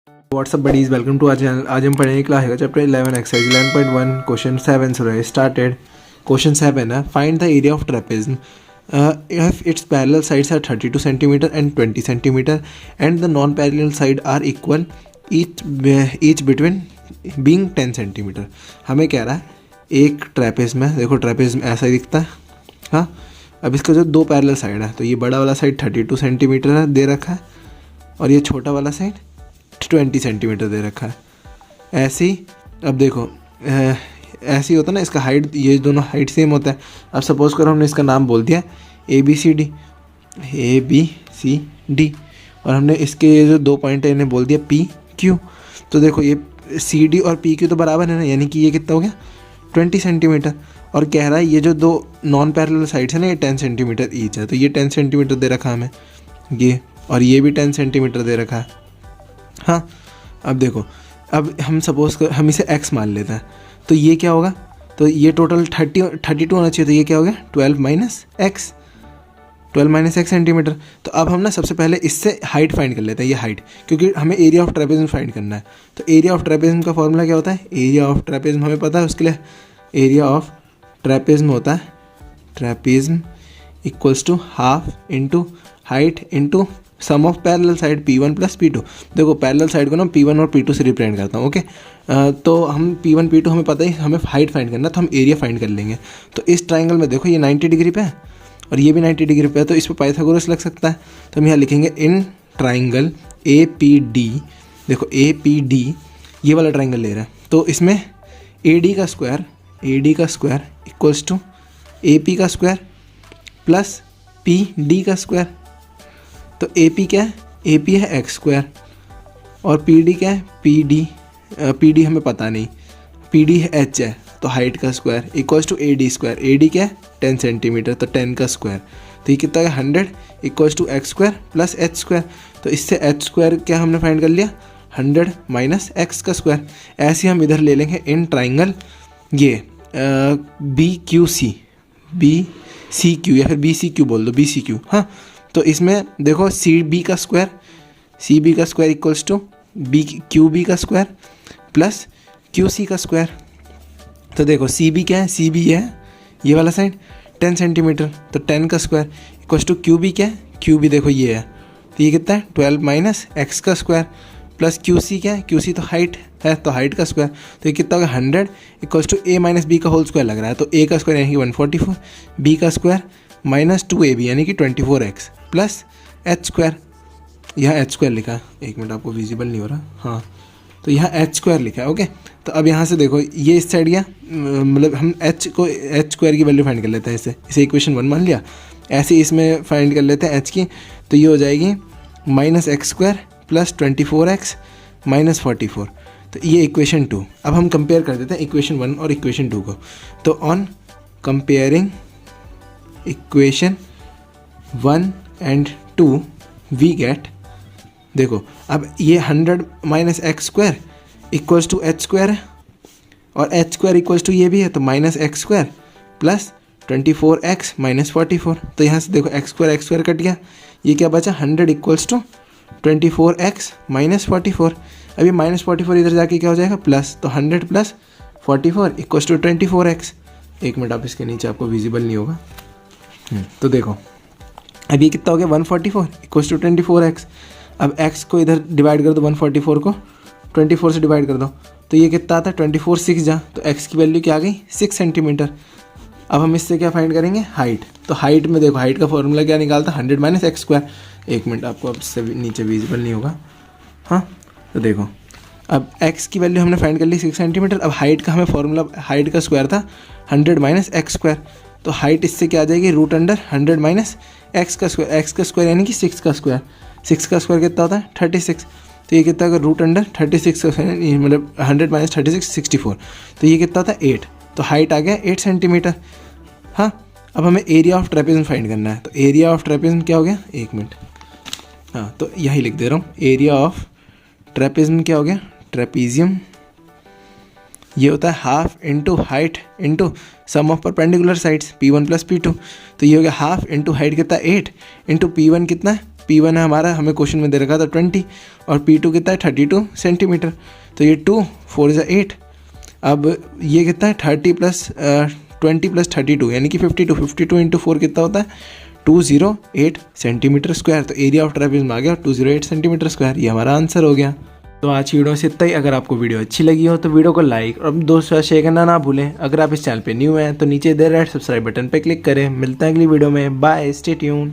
WhatsApp buddies, welcome to our channel. आज हम पढ़ेंगे क्लास का चैप्टर 11 एक्सरसाइज 11.1 क्वेश्चन 7 से स्टार्टेड। क्वेश्चन 7 है, find the area of trapezium if its parallel sides are 32 centimeter and 20 centimeter and the non-parallel side are equal, each between being 10 centimeter। हमें कह रहा है एक ट्रेपेज्म में, देखो ट्रेपेज्म ऐसा ही दिखता है। हाँ, अब इसका जो दो पैरेलल साइड है, तो ये बड़ा वाला साइड 32 सेंटीमीटर है दे रखा है और ये छोटा वाला साइड 20 सेंटीमीटर दे रखा है। ऐसे ही अब देखो ऐसे ही होता है ना, इसका हाइट, ये दोनों हाइट सेम होता है। अब सपोज करो हमने इसका नाम बोल दिया ABCD और हमने इसके ये जो दो पॉइंट है इन्हें बोल दिया PQ। तो देखो ये CD और PQ तो बराबर है ना, यानी कि ये कितना हो गया 20 सेंटीमीटर। और कह रहा है ये जो दो नॉन पैरेलल साइड्स है ना, ये 10 सेंटीमीटर ईच है। तो ये 10 सेंटीमीटर दे रखा है हमें ये, और ये भी 10 सेंटीमीटर दे रखा है। हाँ, अब देखो, अब हम सपोज कर हम इसे x मान लेते हैं, तो ये क्या होगा, तो ये टोटल 32 होना चाहिए। तो ये क्या हो गया 12 माइनस एक्स सेंटीमीटर। तो अब हम ना सबसे पहले इससे हाइट फाइंड कर लेते हैं, ये हाइट, क्योंकि हमें एरिया ऑफ ट्रेपेज्म फाइंड करना है। तो एरिया ऑफ ट्रेपेज्म का फॉर्मूला क्या होता है, एरिया ऑफ ट्रेपेज्म हमें पता है, उसके लिए एरिया ऑफ ट्रेपेज्म होता है trapezium equals to half into height into sum of parallel side P1 plus P2। देखो पैरेलल साइड को ना P1 और P2 से रिप्रेजेंट करता हूँ। ओके, तो हम P1 P2 हमें पता ही, हमें हाइट फाइंड करना, तो हम एरिया फाइंड कर लेंगे। तो इस ट्राइंगल में देखो ये 90 डिग्री पे है और ये भी 90 डिग्री पे है, तो इस पर पाइथागोरस लग सकता है। तो हम यहाँ लिखेंगे इन ट्राइंगल APD। देखो APD ये वाला ट्राइंगल ले रहा है, तो इसमें AD का स्क्वायर इक्वल्स टू AP का स्क्वायर प्लस PD का स्क्वायर। तो AP क्या है, AP है एक्स स्क्वायर और PD क्या है PD हमें पता नहीं, PD है H है, तो हाइट का square equals to AD square. AD क्या है 10 सेंटीमीटर, तो 10 का स्क्वायर। तो ये कितना है 100 equals to X square plus H square. तो इससे एच स्क्वायर क्या हमने फाइंड कर लिया 100 माइनस एक्स का स्क्वायर। ऐसे हम इधर ले लेंगे इन ट्राइंगल ये BCQ या फिर BCQ बोल दो, BCQ। हाँ, तो इसमें देखो CB का स्क्वायर इक्वल्स टू QB का स्क्वायर प्लस QC का स्क्वायर। तो देखो CB क्या है, CB है ये वाला साइड 10 सेंटीमीटर, तो 10 का स्क्वायर इक्वल्स टू QB क्या है, QB देखो ये है, तो ये कितना है 12 माइनस एक्स का स्क्वायर प्लस QC क्या है, QC तो हाइट है, तो हाइट का स्क्वायर। तो ये कितना होगा 100 equals to A minus B का होल स्क्वायर लग रहा है, तो A का स्क्वायर यानी कि 144, B का स्क्वायर माइनस 2AB यानी कि 24x प्लस एच स्क्वायर। यहाँ एच स्क्वायर लिखा है, एक मिनट आपको विजिबल नहीं हो रहा, हाँ, तो यहाँ एच स्क्वायर लिखा है। ओके, तो अब यहाँ से देखो ये इस साइड गया, मतलब हम एच स्क्वायर की वैल्यू फाइंड कर लेते हैं, इसे इक्वेशन 1 मान लिया। ऐसे इसमें फाइंड कर लेते हैं एच की, तो ये हो जाएगी minus X square plus 24x minus 44। तो ये इक्वेशन 2। अब हम कंपेयर कर देते हैं इक्वेशन 1 और इक्वेशन 2 को। तो on comparing equation 1 and 2 we get, देखो अब ये 100 minus X square equals to H square है और एच स्क्वायर इक्वल्स टू ये भी है, तो minus X square plus 24x minus 44। तो यहाँ से देखो एक्स स्क्वायर कट गया, ये क्या बचा 100 इक्वल्स टू 24x माइनस 44। अभी माइनस 44 इधर जाके क्या हो जाएगा प्लस, तो 100 प्लस 44 इक्वल्स टू 24x। एक मिनट, आप इसके नीचे आपको विजिबल नहीं होगा। तो देखो अब ये कितना हो गया 144 इक्वल्स टू 24x। अब x को इधर डिवाइड कर दो, 144 को 24 से डिवाइड कर दो, तो ये कितना आता है 24 6 जा, तो x की वैल्यू क्या आ गई 6 सेंटीमीटर। अब हम इससे क्या फाइंड करेंगे हाइट। तो हाइट में देखो हाइट का फॉर्मूला क्या निकालता है 100 माइनस एक्स स्क्वायर। एक मिनट, आपको अब इससे नीचे विजिबल नहीं होगा। हाँ, तो देखो अब x की वैल्यू हमने फाइंड कर ली 6 सेंटीमीटर। अब हाइट का हमें फॉर्मूला, हाइट का स्क्वायर था 100 माइनस एक्स स्क्वायर, तो हाइट इससे क्या आ जाएगी रूट अंडर 100 माइनस एक्स का स्क्वायर यानी कि 6 का स्क्वायर। 6 का स्क्वायर कितना होता है 36, तो ये कितना होगा रूट अंडर 36 का मतलब 100 माइनस 36 64, तो ये कितना होता है 8। तो हाइट आ गया 8 सेंटीमीटर। हाँ, अब हमें एरिया ऑफ ट्रेपेज्म फाइंड करना है। तो एरिया ऑफ ट्रेपेज्म क्या हो गया, एक मिनट, हाँ, तो यही लिख दे रहा हूँ, एरिया ऑफ ट्रेपेज्म क्या हो गया, ट्रेपीजियम ये होता है half into height into sum of perpendicular sides P1 plus P2। तो ये हो गया हाफ इंटू हाइट कितना 8 इंटू P1 कितना है P1 है हमारा, हमें क्वेश्चन में दे रखा था 20 और P2 कितना है 32 सेंटीमीटर। तो ये 2 4 is 8। अब ये कितना है 30 प्लस 20 प्लस 32 यानी कि 52। 52 इंटू 4 कितना होता है 208 सेंटीमीटर स्क्वायर। तो एरिया ऑफ ट्रेपेज़ आ गया 208 सेंटीमीटर स्क्वायर। ये हमारा आंसर हो गया। तो आज की वीडियो से इतना ही। अगर आपको वीडियो अच्छी लगी हो तो वीडियो को लाइक और दोस्तों शेयर करना ना भूलें। अगर आप इस चैनल पे न्यू हैं तो नीचे दे रेड सब्सक्राइब बटन पे क्लिक करें। मिलते हैं अगली वीडियो में। Bye, stay tuned.